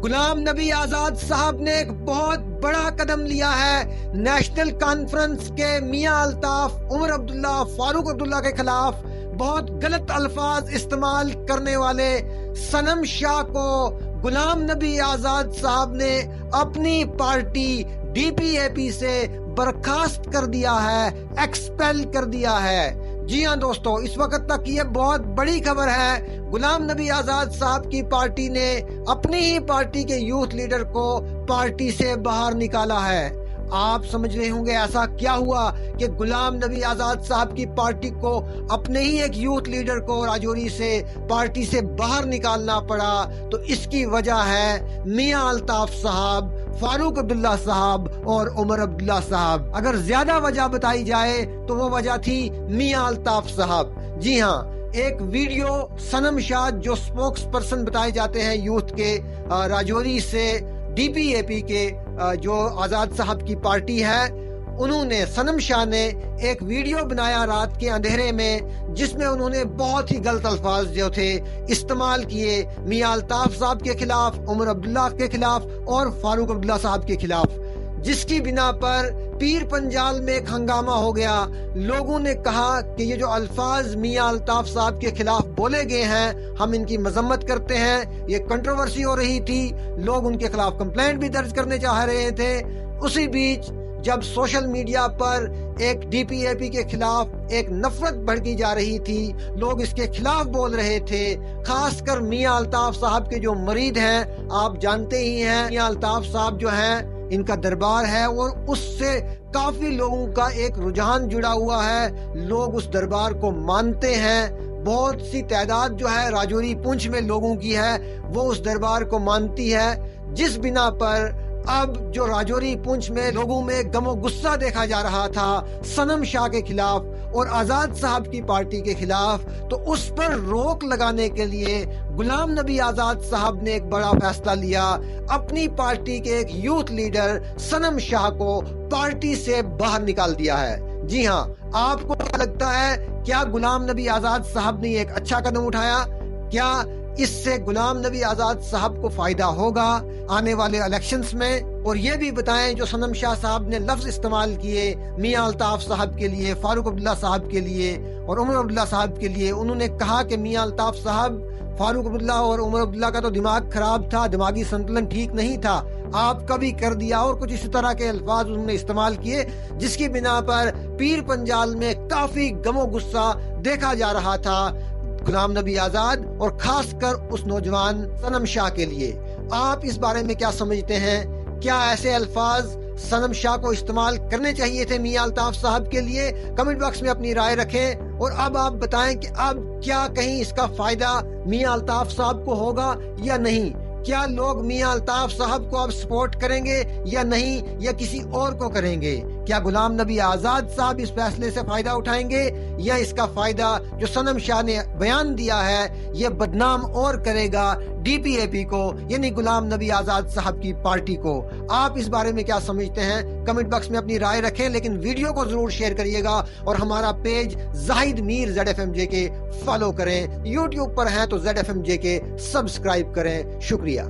غلام نبی آزاد صاحب نے ایک بہت بڑا قدم لیا ہے نیشنل کانفرنس کے میاں الطاف عمر عبداللہ فاروق عبداللہ کے خلاف بہت غلط الفاظ استعمال کرنے والے صنم شاہ کو غلام نبی آزاد صاحب نے اپنی پارٹی ڈی پی اے پی سے برخاست کر دیا ہے، ایکسپیل کر دیا ہے۔ جی ہاں دوستو، اس وقت تک یہ بہت بڑی خبر ہے، غلام نبی آزاد صاحب کی پارٹی نے اپنی ہی پارٹی کے یوتھ لیڈر کو پارٹی سے باہر نکالا ہے۔ آپ سمجھ رہے ہوں گے ایسا کیا ہوا کہ غلام نبی آزاد صاحب کی پارٹی کو اپنے ہی ایک یوتھ لیڈر کو راجوری سے پارٹی سے باہر نکالنا پڑا؟ تو اس کی وجہ ہے میاں الطاف صاحب، فاروق عبداللہ صاحب اور عمر عبداللہ صاحب۔ اگر زیادہ وجہ بتائی جائے تو وہ وجہ تھی میاں الطاف صاحب۔ جی ہاں، ایک ویڈیو صنم شاہ جو سپوکس پرسن بتائے جاتے ہیں یوتھ کے راجوری سے ڈی پی اے پی کے جو آزاد صاحب کی پارٹی ہے، انہوں نے صنم شاہ نے ایک ویڈیو بنایا رات کے اندھیرے میں، جس میں انہوں نے بہت ہی غلط الفاظ جو تھے استعمال کیے میاں الطاف صاحب کے خلاف، عمر عبداللہ کے خلاف اور فاروق عبداللہ صاحب کے خلاف، جس کی بنا پر پیر پنجال میں ایک ہنگامہ ہو گیا۔ لوگوں نے کہا کہ یہ جو الفاظ میاں الطاف صاحب کے خلاف بولے گئے ہیں، ہم ان کی مذمت کرتے ہیں۔ یہ کنٹروورسی ہو رہی تھی، لوگ ان کے خلاف کمپلینٹ بھی درج کرنے چاہ رہے تھے۔ اسی بیچ جب سوشل میڈیا پر ایک ڈی پی اے پی کے خلاف ایک نفرت بھڑکی جا رہی تھی، لوگ اس کے خلاف بول رہے تھے، خاص کر میاں الطاف صاحب کے جو مرید ہیں، آپ جانتے ہی ہیں میاں الطاف صاحب جو ہیں، ان کا دربار ہے اور اس سے کافی لوگوں کا ایک رجحان جڑا ہوا ہے، لوگ اس دربار کو مانتے ہیں۔ بہت سی تعداد جو ہے راجوری پونچھ میں لوگوں کی ہے، وہ اس دربار کو مانتی ہے، جس بنا پر اب جو راجوری پونچھ میں لوگوں میں غم و غصہ دیکھا جا رہا تھا صنم شاہ کے خلاف اور آزاد صاحب کی پارٹی کے خلاف، تو اس پر روک لگانے کے لیے غلام نبی آزاد صاحب نے ایک بڑا فیصلہ لیا، اپنی پارٹی کے ایک یوتھ لیڈر صنم شاہ کو پارٹی سے باہر نکال دیا ہے۔ جی ہاں، آپ کو کیا لگتا ہے، کیا غلام نبی آزاد صاحب نے ایک اچھا قدم اٹھایا؟ کیا اس سے غلام نبی آزاد صاحب کو فائدہ ہوگا آنے والے الیکشنز میں؟ اور یہ بھی بتائیں جو صنم شاہ صاحب نے لفظ استعمال کیے میاں الطاف صاحب کے لیے، فاروق عبداللہ صاحب کے لیے اور عمر عبداللہ صاحب کے لیے، انہوں نے کہا کہ میاں الطاف صاحب، فاروق عبداللہ اور عمر عبداللہ کا تو دماغ خراب تھا، دماغی سنتلن ٹھیک نہیں تھا، آپ کا بھی کر دیا، اور کچھ اسی طرح کے الفاظ انہوں نے استعمال کیے، جس کی بنا پر پیر پنجال میں کافی غم و غصہ دیکھا جا رہا تھا غلام نبی آزاد اور خاص کر اس نوجوان صنم شاہ کے لیے۔ آپ اس بارے میں کیا سمجھتے ہیں؟ کیا ایسے الفاظ صنم شاہ کو استعمال کرنے چاہیے تھے میاں الطاف صاحب کے لیے؟ کمنٹ باکس میں اپنی رائے رکھیں، اور اب آپ بتائیں کہ اب کیا کہیں اس کا فائدہ میاں الطاف صاحب کو ہوگا یا نہیں؟ کیا لوگ میاں الطاف صاحب کو اب سپورٹ کریں گے یا نہیں، یا کسی اور کو کریں گے؟ کیا غلام نبی آزاد صاحب اس فیصلے سے فائدہ اٹھائیں گے، یا اس کا فائدہ جو صنم شاہ نے بیان دیا ہے یہ بدنام اور کرے گا ڈی پی اے پی کو، یعنی غلام نبی آزاد صاحب کی پارٹی کو؟ آپ اس بارے میں کیا سمجھتے ہیں؟ کمنٹ باکس میں اپنی رائے رکھیں، لیکن ویڈیو کو ضرور شیئر کریے گا، اور ہمارا پیج زاہد میر ZFMJ کے فالو کریں۔ یوٹیوب پر ہیں تو ZFMJ کے سبسکرائب کریں۔ شکریہ۔